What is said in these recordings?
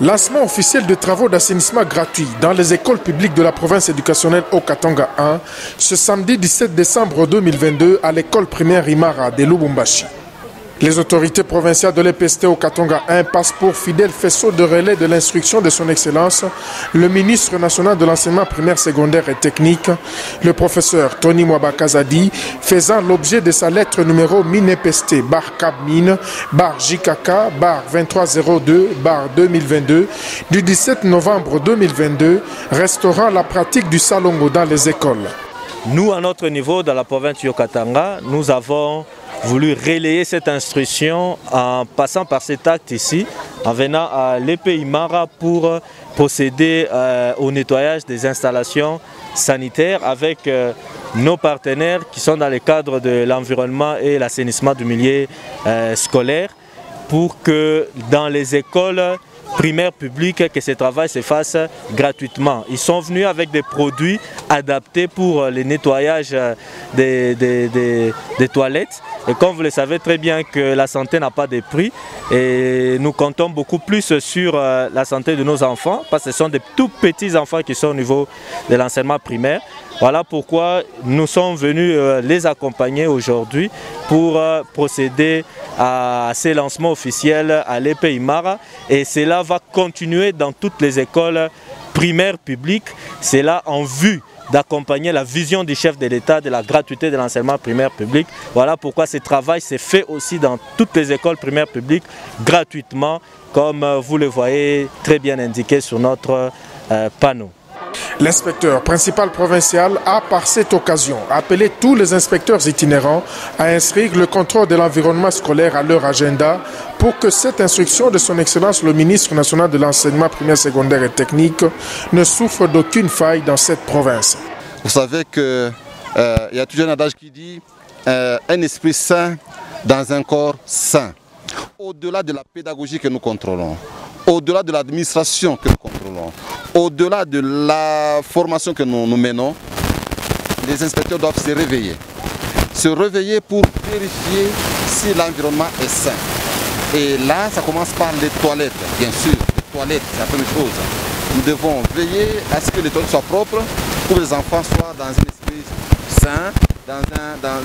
Lancement officiel de travaux d'assainissement gratuits dans les écoles publiques de la province éducationnelle Haut-Katanga 1 ce samedi 17 décembre 2022 à l'école primaire Imara de Lubumbashi. Les autorités provinciales de l'EPST Haut-Katanga 1 passent pour fidèles faisceaux de relais de l'instruction de son Excellence, le ministre national de l'enseignement primaire, secondaire et technique, le professeur Tony Mwabakazadi, faisant l'objet de sa lettre numéro MINEPST, bar CAB-MIN, bar JKK, bar 2302, bar 2022, du 17 novembre 2022, restaurant la pratique du salongo dans les écoles. Nous, à notre niveau, dans la province du Haut-Katanga, nous avons voulu relayer cette instruction en passant par cet acte ici, en venant à l'EP Imara pour procéder au nettoyage des installations sanitaires avec nos partenaires qui sont dans le cadre de l'environnement et l'assainissement du milieu scolaire pour que dans les écoles primaires publiques, que ce travail se fasse gratuitement. Ils sont venus avec des produits adaptés pour le nettoyage des toilettes. Et comme vous le savez très bien que la santé n'a pas de prix et nous comptons beaucoup plus sur la santé de nos enfants parce que ce sont des tout petits enfants qui sont au niveau de l'enseignement primaire. Voilà pourquoi nous sommes venus les accompagner aujourd'hui pour procéder à ces lancements officiels à l'EP Imara et cela va continuer dans toutes les écoles primaires publiques. C'est là en vue d'accompagner la vision du chef de l'État de la gratuité de l'enseignement primaire public. Voilà pourquoi ce travail s'est fait aussi dans toutes les écoles primaires publiques gratuitement, comme vous le voyez très bien indiqué sur notre panneau. L'inspecteur principal provincial a par cette occasion appelé tous les inspecteurs itinérants à inscrire le contrôle de l'environnement scolaire à leur agenda pour que cette instruction de son Excellence le ministre national de l'enseignement primaire, secondaire et technique ne souffre d'aucune faille dans cette province. Vous savez qu'il y a toujours un adage qui dit un esprit sain dans un corps sain. Au-delà de la pédagogie que nous contrôlons, au-delà de l'administration que nous contrôlons, au-delà de la formation que nous menons, les inspecteurs doivent se réveiller. Se réveiller pour vérifier si l'environnement est sain. Et là, ça commence par les toilettes, bien sûr. Les toilettes, c'est la première chose. Nous devons veiller à ce que les toilettes soient propres pour que les enfants soient dans un esprit sain,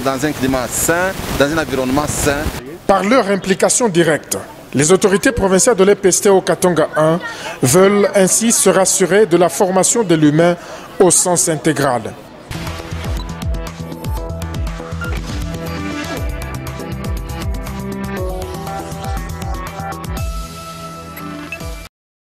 dans un climat sain, dans un environnement sain. Par leur implication directe, les autorités provinciales de l'EPST Haut-Katanga 1 veulent ainsi se rassurer de la formation de l'humain au sens intégral.